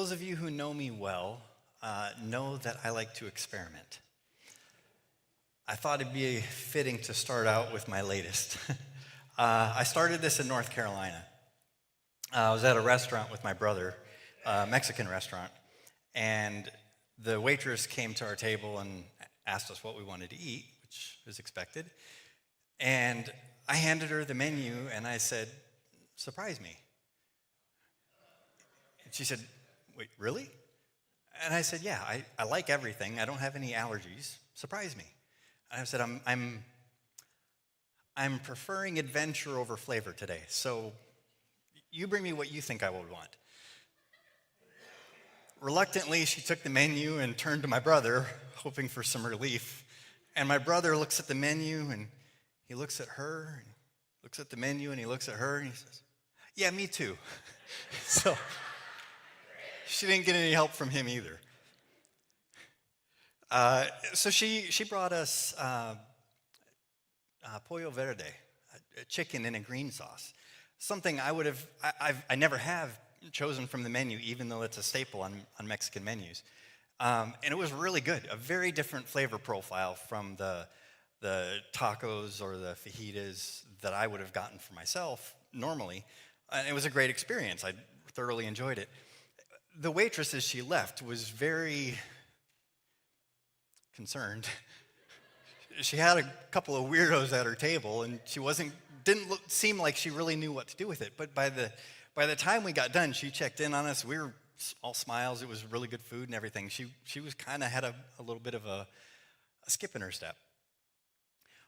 those of you who know me well know that I like to experiment. I thought it'd be fitting to start out with my latest. I started this in North Carolina. I was at a restaurant with my brother, a Mexican restaurant, and the waitress came to our table and asked us what we wanted to eat, which was expected. And I handed her the menu and I said, "Surprise me." And she said, "Wait, really?" And I said, "Yeah, I like everything. I don't have any allergies. Surprise me." And I said, I'm preferring adventure over flavor today, so you bring me what you think I would want." Reluctantly, she took the menu and turned to my brother, hoping for some relief. And my brother looks at the menu, and he looks at her, and looks at the menu, and he looks at her, and he says, "Yeah, me too." So she didn't get any help from him either. So she brought us pollo verde, a chicken in a green sauce, something I never have chosen from the menu, even though it's a staple on Mexican menus. And it was really good, a very different flavor profile from the tacos or the fajitas that I would have gotten for myself normally. And it was a great experience. I thoroughly enjoyed it. The waitress, as she left, was very concerned. She had a couple of weirdos at her table, and she didn't seem like she really knew what to do with it. But by the time we got done, she checked in on us. We were all smiles. It was really good food and everything. She was kind of had a little bit of a skip in her step.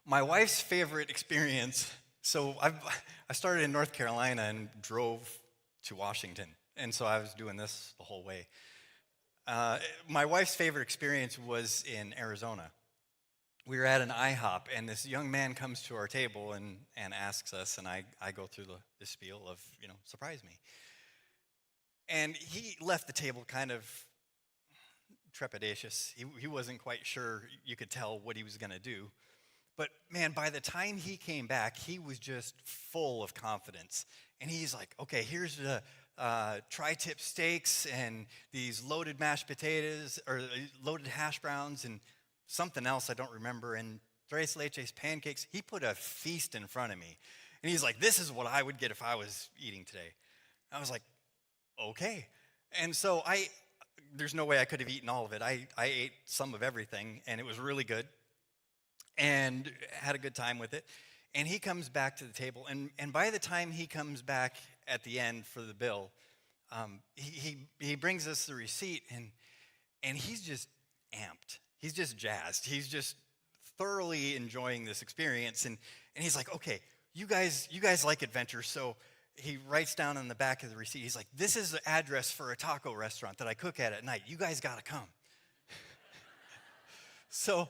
My wife's favorite experience. So I started in North Carolina and drove to Washington, and so I was doing this the whole way. My wife's favorite experience was in Arizona. We were at an IHOP, and this young man comes to our table and asks us, and I go through the spiel of, surprise me. And he left the table kind of trepidatious. He wasn't quite sure. You could tell what he was going to do. But man, by the time he came back, he was just full of confidence. And he's like, "Okay, here's the tri-tip steaks and these loaded mashed potatoes or loaded hash browns and something else I don't remember, and tres leches pancakes." He put a feast in front of me. And he's like, "This is what I would get if I was eating today." I was like, "Okay." And so there's no way I could have eaten all of it. I ate some of everything, and it was really good and had a good time with it. And he comes back to the table, and by the time he comes back at the end for the bill, he brings us the receipt, and he's just amped. He's just jazzed. He's just thoroughly enjoying this experience, and he's like, "Okay, you guys like adventure," so he writes down on the back of the receipt. He's like, "This is the address for a taco restaurant that I cook at night. You guys got to come." So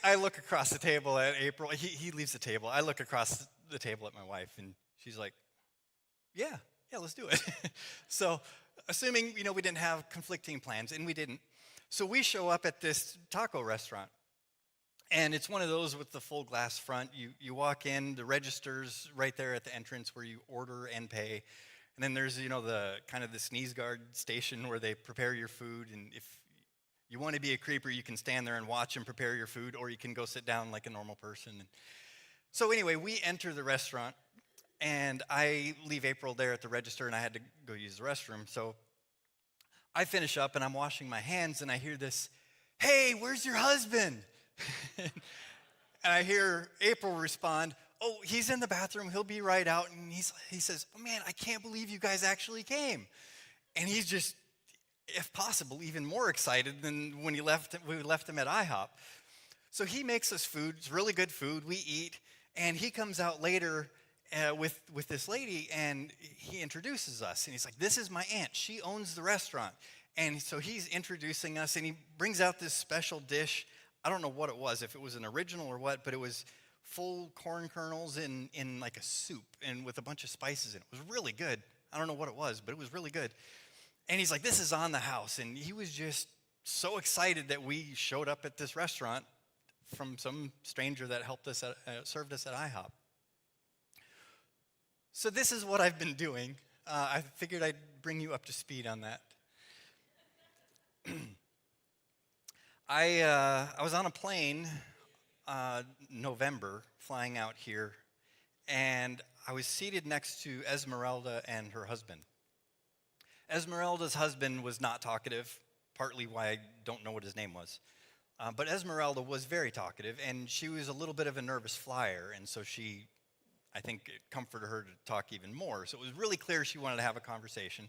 I look across the table at April. He leaves the table. I look across the table at my wife, and she's like, yeah, let's do it." So assuming, we didn't have conflicting plans, and we didn't. So we show up at this taco restaurant, and it's one of those with the full glass front. You walk in, the register's right there at the entrance where you order and pay. And then there's, the kind of the sneeze guard station where they prepare your food, and if you want to be a creeper, you can stand there and watch them prepare your food, or you can go sit down like a normal person. And so anyway, we enter the restaurant, and I leave April there at the register, and I had to go use the restroom. So I finish up, and I'm washing my hands, and I hear this, "Hey, where's your husband?" And I hear April respond, "Oh, he's in the bathroom. He'll be right out." And he says, "Oh, man, I can't believe you guys actually came." And he's just, if possible, even more excited than when we left him at IHOP. So he makes us food. It's really good food. We eat, and he comes out later with this lady, and he introduces us, and he's like, "This is my aunt. She owns the restaurant." And so he's introducing us, and he brings out this special dish. I don't know what it was, if it was an original or what, but it was full corn kernels in like a soup and with a bunch of spices in it. It was really good. I don't know what it was, but it was really good. And he's like, "This is on the house." And he was just so excited that we showed up at this restaurant from some stranger that served us at IHOP. So this is what I've been doing. I figured I'd bring you up to speed on that. I was on a plane, November, flying out here, and I was seated next to Esmeralda and her husband. Esmeralda's husband was not talkative, partly why I don't know what his name was. But Esmeralda was very talkative, and she was a little bit of a nervous flyer, and so I think it comforted her to talk even more. So it was really clear she wanted to have a conversation.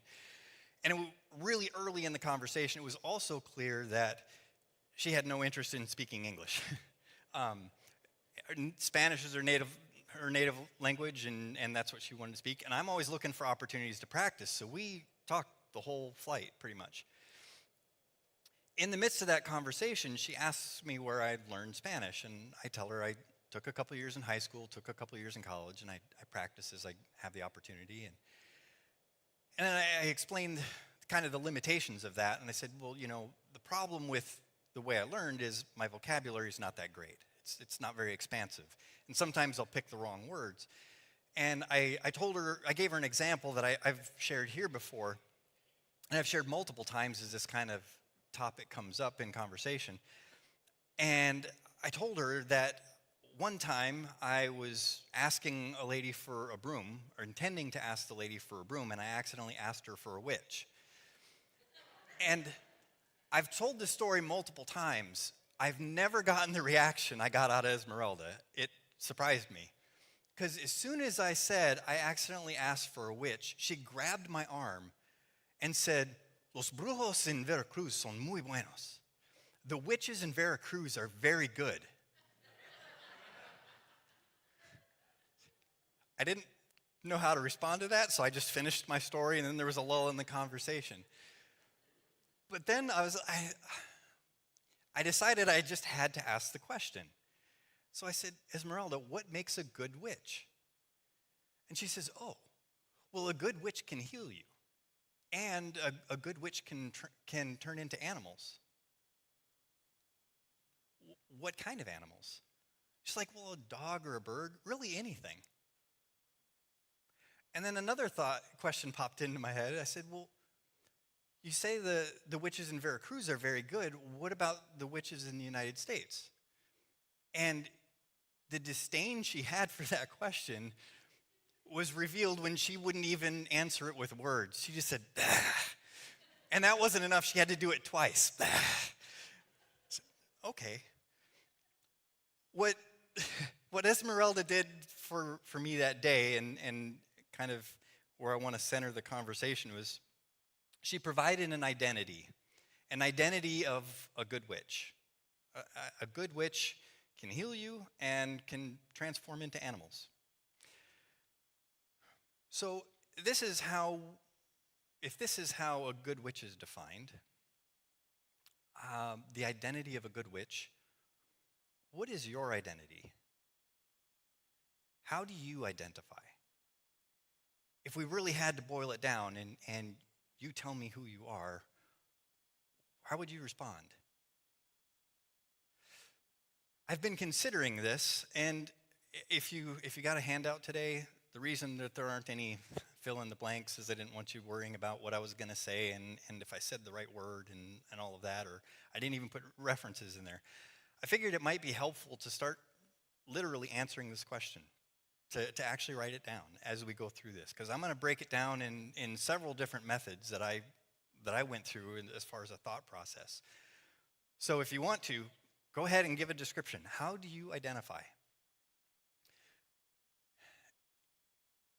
And really early in the conversation, it was also clear that she had no interest in speaking English. Spanish is her native language, and that's what she wanted to speak. And I'm always looking for opportunities to practice, so we talked the whole flight, pretty much. In the midst of that conversation, she asks me where I'd learned Spanish, and I tell her I took a couple years in high school, took a couple years in college, and I practice as I have the opportunity. And then I explained kind of the limitations of that, and I said, well, the problem with the way I learned is my vocabulary is not that great. It's not very expansive. And sometimes I'll pick the wrong words. And I gave her an example that I've shared here before, and I've shared multiple times as this kind of topic comes up in conversation. And I told her that one time I was asking a lady for a broom, or intending to ask the lady for a broom, and I accidentally asked her for a witch. And I've told this story multiple times. I've never gotten the reaction I got out of Esmeralda. It surprised me. Because as soon as I said I accidentally asked for a witch, she grabbed my arm and said, "Los brujos en Veracruz son muy buenos." The witches in Veracruz are very good. I didn't know how to respond to that, so I just finished my story, and then there was a lull in the conversation. But then I decided I just had to ask the question. So I said, "Esmeralda, what makes a good witch?" And she says, "Oh, well, a good witch can heal you. And a good witch can turn into animals." What kind of animals? She's like, "Well, a dog or a bird, really anything." And then another question popped into my head. I said, "Well, you say the witches in Veracruz are very good. What about the witches in the United States?" And the disdain she had for that question was revealed when she wouldn't even answer it with words. She just said, "Bah." And that wasn't enough. She had to do it twice. Bah. So, okay. What Esmeralda did for me that day, and kind of where I want to center the conversation, was she provided an identity of a good witch. A good witch can heal you and can transform into animals. So if this is how a good witch is defined, the identity of a good witch, what is your identity? How do you identify? If we really had to boil it down and you tell me who you are, how would you respond? I've been considering this, and if you got a handout today, the reason that there aren't any fill in the blanks is I didn't want you worrying about what I was going to say and if I said the right word and all of that, or I didn't even put references in there. I figured it might be helpful to start literally answering this question, to actually write it down as we go through this, because I'm going to break it down in several different methods that I went through as far as a thought process. So if you want to, go ahead and give a description. How do you identify?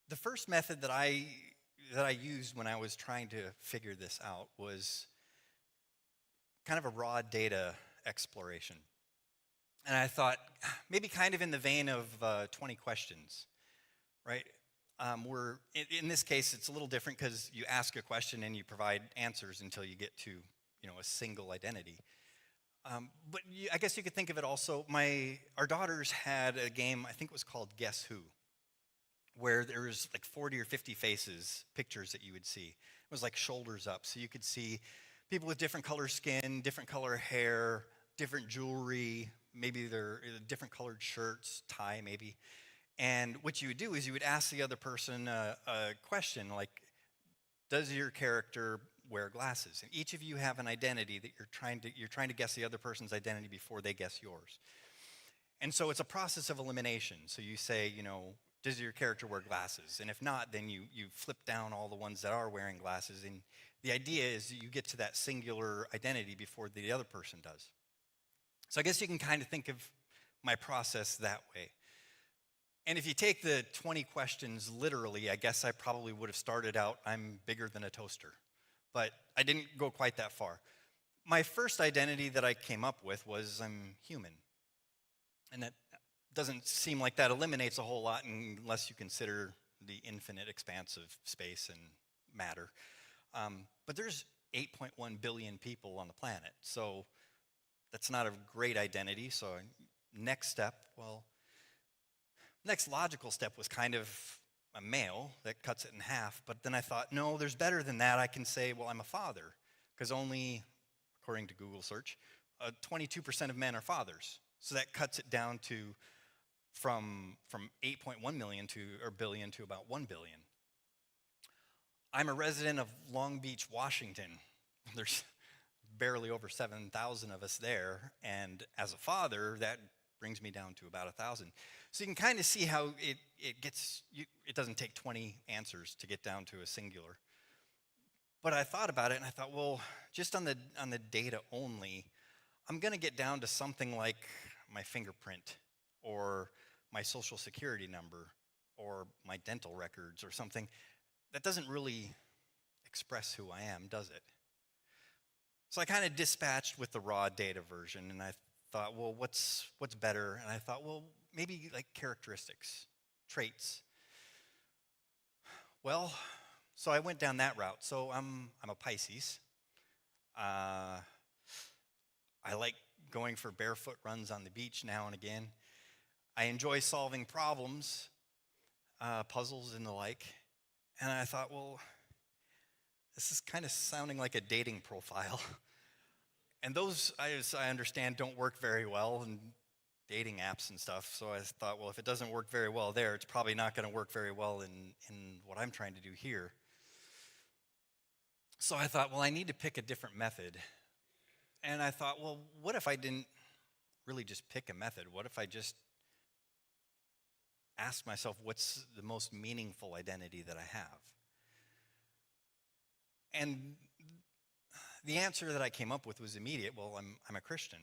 The first method that I used when I was trying to figure this out was kind of a raw data exploration. And I thought, maybe kind of in the vein of 20 questions, right? In this case, it's a little different because you ask a question and you provide answers until you get to, a single identity. But I guess you could think of it also, our daughters had a game, I think it was called Guess Who, where there was like 40 or 50 pictures that you would see. It was like shoulders up, so you could see people with different color skin, different color hair, different jewelry, maybe they're different colored shirts, tie maybe. And what you would do is you would ask the other person a question like, does your character wear glasses. And each of you have an identity that you're trying to guess the other person's identity before they guess yours. And so it's a process of elimination. So you say, does your character wear glasses? And if not, then you flip down all the ones that are wearing glasses. And the idea is that you get to that singular identity before the other person does. So I guess you can kind of think of my process that way. And if you take the 20 questions literally, I guess I probably would have started out, I'm bigger than a toaster. But I didn't go quite that far. My first identity that I came up with was I'm human. And that doesn't seem like that eliminates a whole lot unless you consider the infinite expanse of space and matter. But there's 8.1 billion people on the planet. So that's not a great identity. So next logical step was kind of a male that cuts it in half. But then I thought, no, there's better than that. I can say, well, I'm a father. Because only, according to Google search, 22% of men are fathers. So that cuts it down to from 8.1 billion to about 1 billion. I'm a resident of Long Beach, Washington. There's barely over 7,000 of us there. And as a father, that brings me down to about 1,000. So you can kind of see how it doesn't take 20 answers to get down to a singular. But I thought about it and I thought, well, just on the data only, I'm going to get down to something like my fingerprint or my social security number or my dental records or something. That doesn't really express who I am, does it? So I kind of dispatched with the raw data version, and I thought, well, what's better? And I thought, well, maybe like characteristics, traits. Well, so I went down that route. So I'm a Pisces. I like going for barefoot runs on the beach now and again. I enjoy solving problems, puzzles and the like. And I thought, well, this is kind of sounding like a dating profile. And those, as I understand, don't work very well in dating apps and stuff. So I thought, well, if it doesn't work very well there, it's probably not going to work very well in what I'm trying to do here. So I thought, well, I need to pick a different method. And I thought, well, what if I didn't really just pick a method? What if I just asked myself, what's the most meaningful identity that I have? And the answer that I came up with was immediate. Well, I'm a Christian.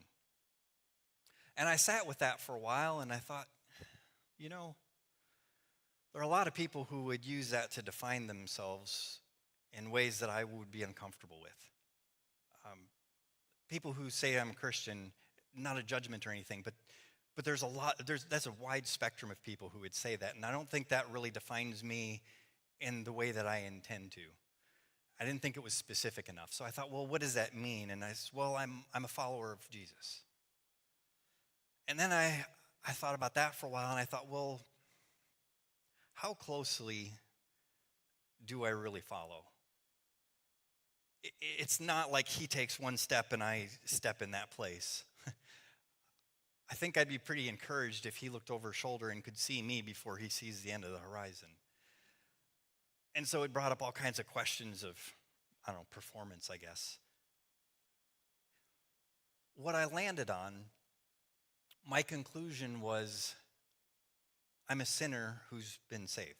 And I sat with that for a while, and I thought, there are a lot of people who would use that to define themselves in ways that I would be uncomfortable with. People who say I'm a Christian, not a judgment or anything, but that's a wide spectrum of people who would say that, and I don't think that really defines me in the way that I intend to. I didn't think it was specific enough. So I thought, well, what does that mean? And I said, well, I'm a follower of Jesus. And then I thought about that for a while, and I thought, well, how closely do I really follow? It's not like he takes one step and I step in that place. I think I'd be pretty encouraged if he looked over his shoulder and could see me before he sees the end of the horizon. And so it brought up all kinds of questions of, performance, I guess. What I landed on, my conclusion was, I'm a sinner who's been saved.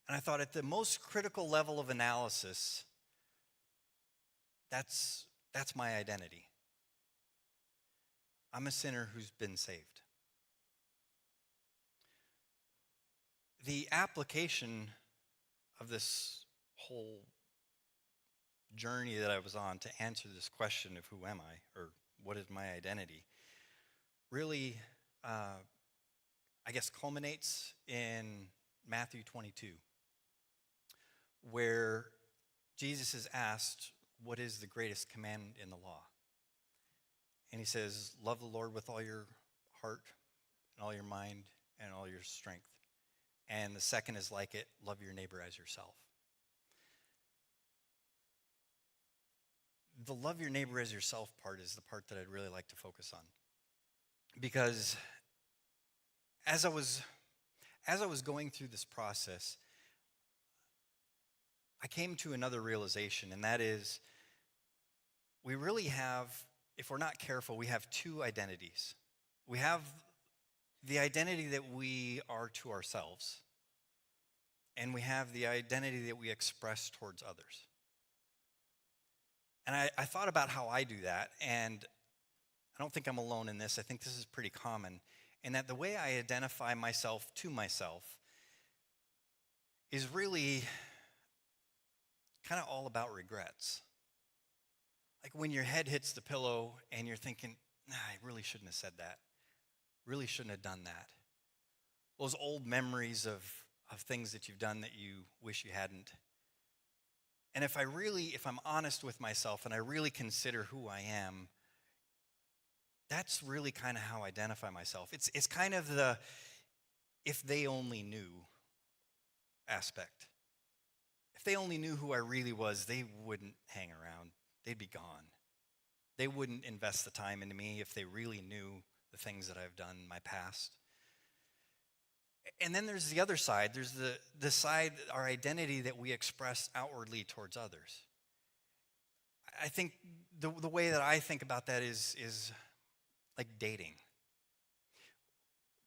And I thought at the most critical level of analysis, that's my identity. I'm a sinner who's been saved. The application of this whole journey that I was on to answer this question of who am I, or what is my identity, really, I guess, culminates in Matthew 22, where Jesus is asked, what is the greatest command in the law? And he says, love the Lord with all your heart and all your mind and all your strength. And the second is like it, love your neighbor as yourself. The love your neighbor as yourself part is the part that I'd really like to focus on. Because as I was going through this process, I came to another realization, and that is we really have, if we're not careful, we have two identities. We have the identity that we are to ourselves, and we have the identity that we express towards others. And I thought about how I do that, and I don't think I'm alone in this. I think this is pretty common, in that the way I identify myself to myself is really kind of all about regrets. Like when your head hits the pillow and you're thinking, nah, I really shouldn't have said that. Really shouldn't have done that. Those old memories of things that you've done that you wish you hadn't. And if I'm honest with myself and I really consider who I am, that's really kind of how I identify myself. It's kind of the if they only knew aspect. If they only knew who I really was, they wouldn't hang around. They'd be gone. They wouldn't invest the time into me if they really knew the things that I've done in my past. And then there's the other side. There's the side, our identity that we express outwardly towards others. I think the way that I think about that is like dating.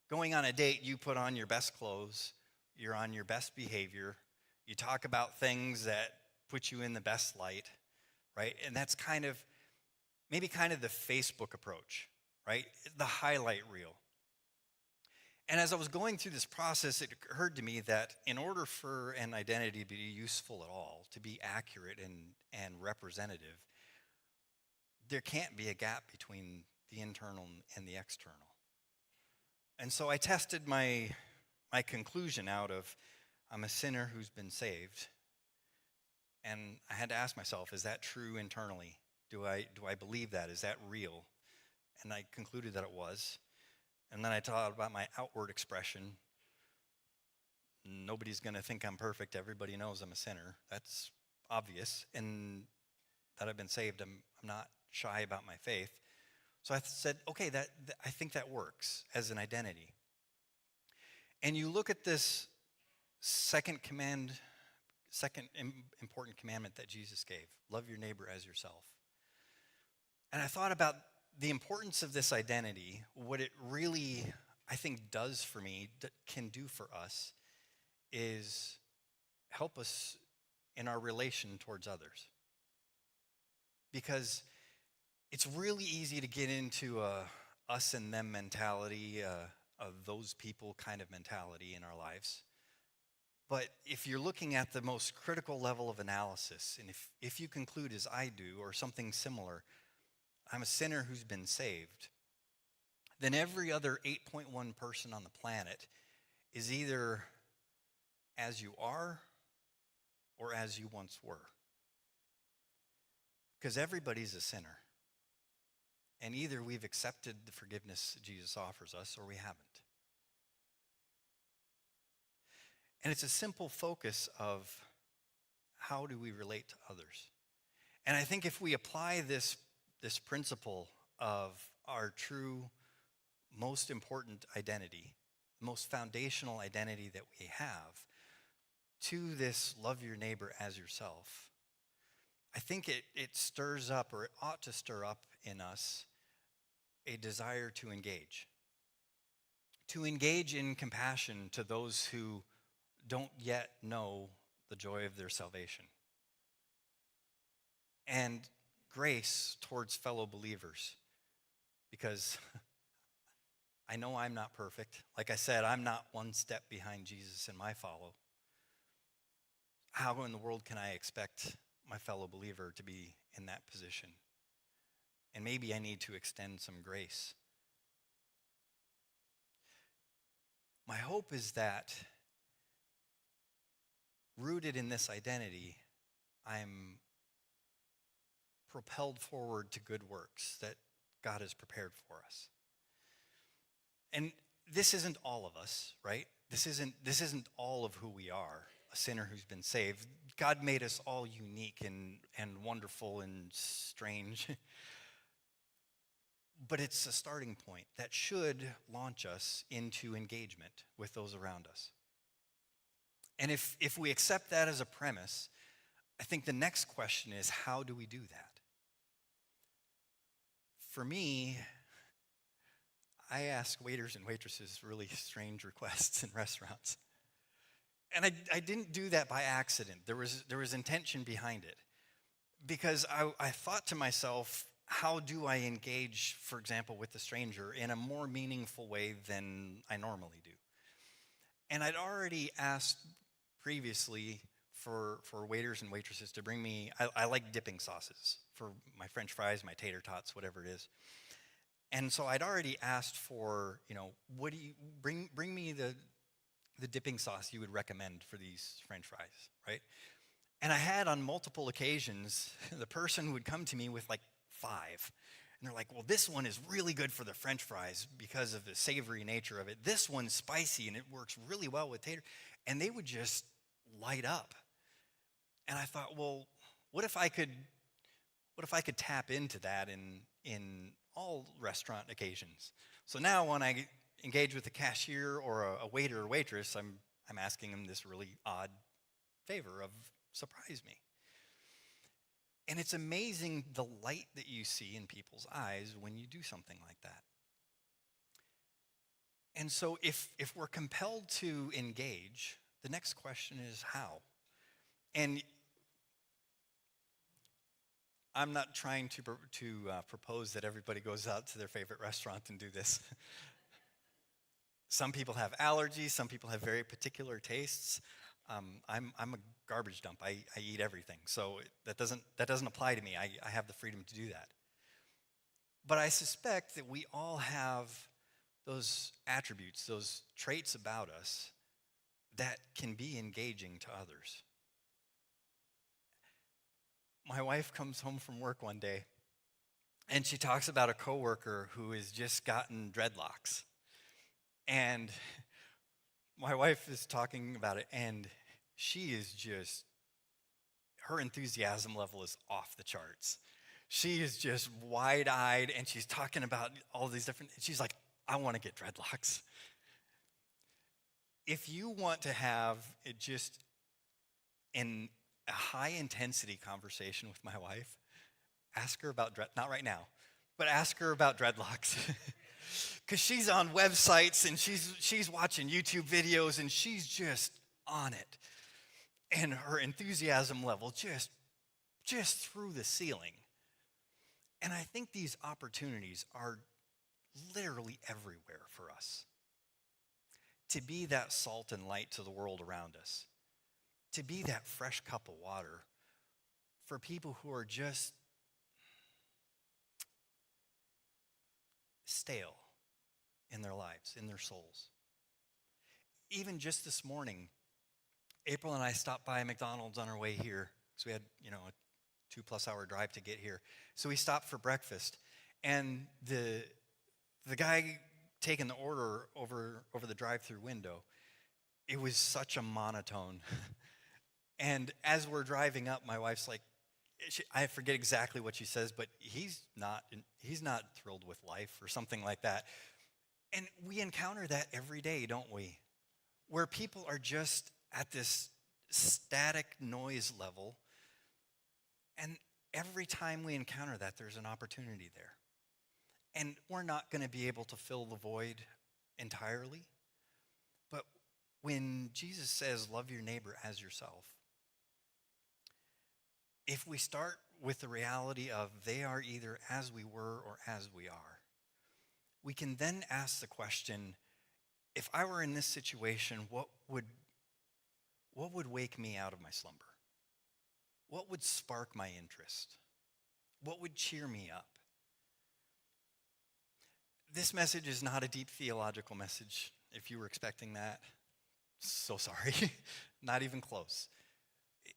Going on a date, you put on your best clothes, you're on your best behavior, you talk about things that put you in the best light, right? And that's maybe the Facebook approach, right? The highlight reel. And as I was going through this process, it occurred to me that in order for an identity to be useful at all, to be accurate and representative, there can't be a gap between the internal and the external. And so I tested my conclusion out of, I'm a sinner who's been saved. And I had to ask myself, is that true internally? Do I believe that? Is that real? And I concluded that it was. And then I thought about my outward expression. Nobody's going to think I'm perfect. Everybody knows I'm a sinner. That's obvious. And that I've been saved, I'm not shy about my faith. So I said, okay, I think that works as an identity. And you look at this second important commandment that Jesus gave, love your neighbor as yourself. And I thought about the importance of this identity, what it really, I think, does for me, can do for us, is help us in our relation towards others. Because it's really easy to get into a us and them mentality, of those people kind of mentality in our lives. But if you're looking at the most critical level of analysis, and if you conclude as I do, or something similar, I'm a sinner who's been saved, then every other 8.1 person on the planet is either as you are or as you once were. Because everybody's a sinner. And either we've accepted the forgiveness that Jesus offers us or we haven't. And it's a simple focus of how do we relate to others. And I think if we apply this principle of our true, most important identity, most foundational identity that we have, to this love your neighbor as yourself, I think it stirs up, or it ought to stir up in us, a desire to engage. To engage in compassion to those who don't yet know the joy of their salvation. And grace towards fellow believers. Because I know I'm not perfect. Like I said, I'm not one step behind Jesus in my follow. How in the world can I expect my fellow believer to be in that position? And maybe I need to extend some grace. My hope is that, rooted in this identity, I'm propelled forward to good works that God has prepared for us. And this isn't all of us, right? This isn't all of who we are, a sinner who's been saved. God made us all unique and wonderful and strange. But it's a starting point that should launch us into engagement with those around us. And if we accept that as a premise, I think the next question is, how do we do that? For me, I ask waiters and waitresses really strange requests in restaurants. And I didn't do that by accident. There was intention behind it. Because I thought to myself, how do I engage, for example, with the stranger in a more meaningful way than I normally do? And I'd already asked previously for waiters and waitresses to bring me, I like dipping sauces for my French fries, my tater tots, whatever it is. And so I'd already asked for, what do you, bring me the dipping sauce you would recommend for these French fries, right? And I had on multiple occasions, the person would come to me with like 5. And they're like, well, this one is really good for the French fries because of the savory nature of it. This one's spicy and it works really well with tater. And they would just light up. And I thought, well, what if I could tap into that in all restaurant occasions? So now when I engage with a cashier or a waiter or waitress, I'm asking them this really odd favor of surprise me. And it's amazing the light that you see in people's eyes when you do something like that. And so if we're compelled to engage, the next question is how? And I'm not trying to propose that everybody goes out to their favorite restaurant and do this. Some people have allergies. Some people have very particular tastes. I'm a garbage dump. I eat everything. So that doesn't apply to me. I have the freedom to do that. But I suspect that we all have those attributes, those traits about us that can be engaging to others. My wife comes home from work one day, and she talks about a coworker who has just gotten dreadlocks. And my wife is talking about it, and she is just, her enthusiasm level is off the charts. She is just wide-eyed, and she's talking about all these different, she's like, I want to get dreadlocks. If you want to have it just in a high-intensity conversation with my wife, ask her about, not right now, but ask her about dreadlocks. Because she's on websites, and she's watching YouTube videos, and she's just on it. And her enthusiasm level just through the ceiling. And I think these opportunities are literally everywhere for us. To be that salt and light to the world around us. To be that fresh cup of water for people who are just stale in their lives, in their souls. Even just this morning, April and I stopped by McDonald's on our way here. So we had, a 2+ hour drive to get here. So we stopped for breakfast. And the guy taking the order over the drive-through window, it was such a monotone. And as we're driving up, my wife's like, I forget exactly what she says, but he's not thrilled with life or something like that. And we encounter that every day, don't we? Where people are just at this static noise level. And every time we encounter that, there's an opportunity there. And we're not going to be able to fill the void entirely. But when Jesus says, love your neighbor as yourself, if we start with the reality of they are either as we were or as we are, we can then ask the question, if I were in this situation, what would wake me out of my slumber? What would spark my interest? What would cheer me up? This message is not a deep theological message. If you were expecting that, so sorry. Not even close.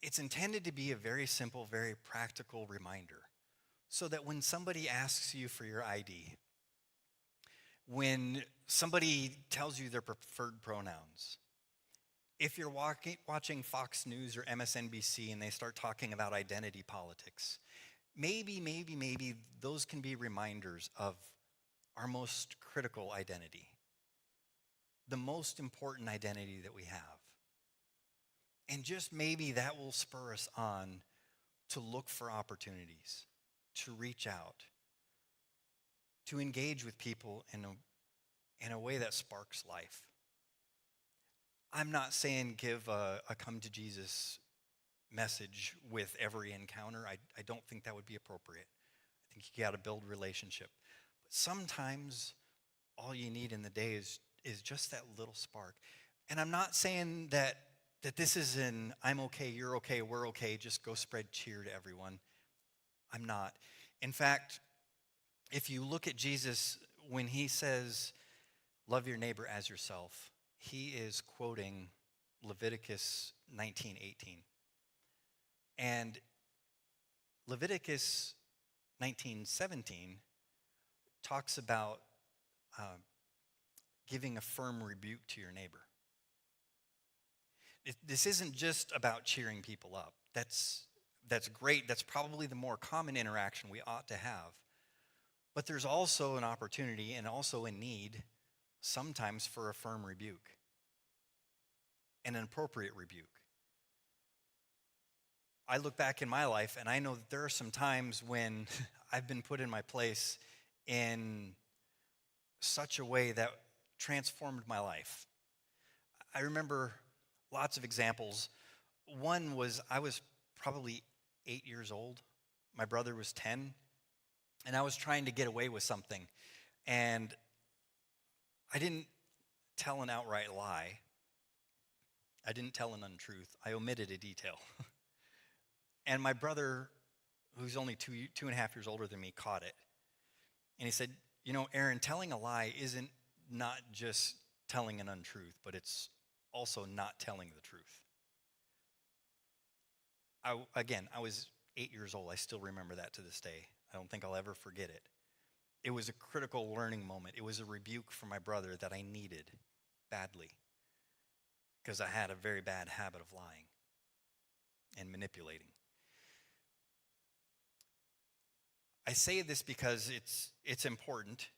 It's intended to be a very simple, very practical reminder so that when somebody asks you for your ID, when somebody tells you their preferred pronouns, if you're watching Fox News or MSNBC and they start talking about identity politics, maybe those can be reminders of our most critical identity, the most important identity that we have. And just maybe that will spur us on to look for opportunities, to reach out, to engage with people in a way that sparks life. I'm not saying give a come to Jesus message with every encounter. I don't think that would be appropriate. I think you got to build relationship. But sometimes all you need in the day is just that little spark. And I'm not saying that this is an I'm okay, you're okay, we're okay, just go spread cheer to everyone. I'm not. In fact, if you look at Jesus, when he says, love your neighbor as yourself, he is quoting Leviticus 19:18. And Leviticus 19:17 talks about giving a firm rebuke to your neighbor. This isn't just about cheering people up. That's great. That's probably the more common interaction we ought to have. But there's also an opportunity and also a need sometimes for a firm rebuke, and an appropriate rebuke. I look back in my life and I know that there are some times when I've been put in my place in such a way that transformed my life. I remember lots of examples. One was I was probably 8 years old. My brother was 10. And I was trying to get away with something. And I didn't tell an outright lie. I didn't tell an untruth. I omitted a detail. And my brother, who's only 2.5 years older than me, caught it. And he said, Aaron, telling a lie isn't not just telling an untruth, but it's also not telling the truth. I was 8 years old. I still remember that to this day. I don't think I'll ever forget it. It was a critical learning moment. It was a rebuke from my brother that I needed badly because I had a very bad habit of lying and manipulating. I say this because it's important,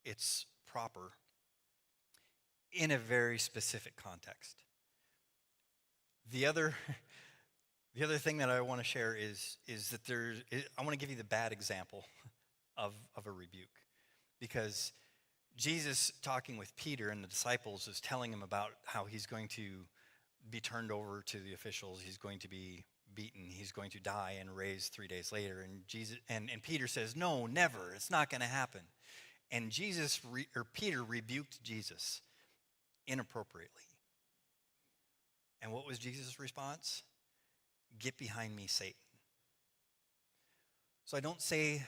it's proper, in a very specific context. The other thing that I want to share is that I want to give you the bad example of a rebuke. Because Jesus, talking with Peter and the disciples, is telling him about how he's going to be turned over to the officials, he's going to be beaten, he's going to die and raised 3 days later. And Peter says, no, never, it's not going to happen. And Peter rebuked Jesus inappropriately. And what was Jesus' response? Get behind me, Satan. So I don't say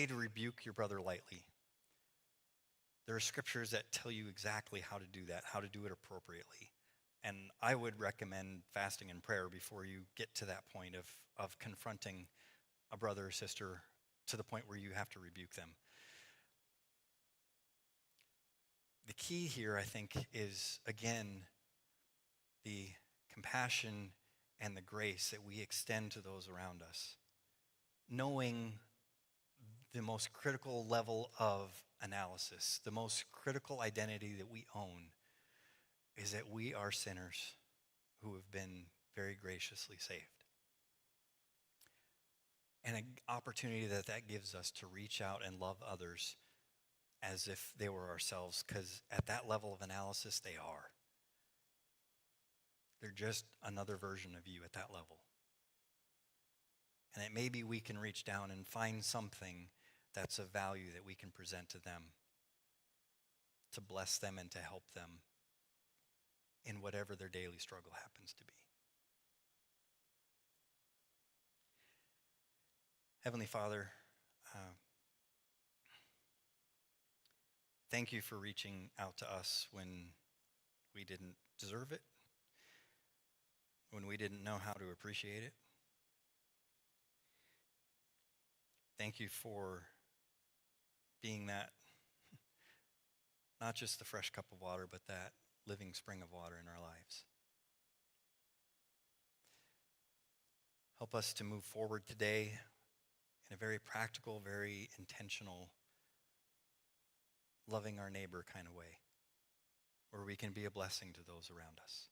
to rebuke your brother lightly. There are scriptures that tell you exactly how to do that, how to do it appropriately. And I would recommend fasting and prayer before you get to that point of confronting a brother or sister to the point where you have to rebuke them. The key here, I think, is, again, the compassion and the grace that we extend to those around us, knowing the most critical level of analysis, the most critical identity that we own is that we are sinners who have been very graciously saved. And an opportunity that gives us to reach out and love others as if they were ourselves, because at that level of analysis, they are. They're just another version of you at that level. And it maybe we can reach down and find something that's of value that we can present to them, to bless them and to help them in whatever their daily struggle happens to be. Heavenly Father, thank you for reaching out to us when we didn't deserve it, when we didn't know how to appreciate it. Thank you for being that, not just the fresh cup of water, but that living spring of water in our lives. Help us to move forward today in a very practical, very intentional, loving our neighbor kind of way, where we can be a blessing to those around us.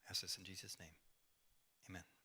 I ask this in Jesus' name. Amen.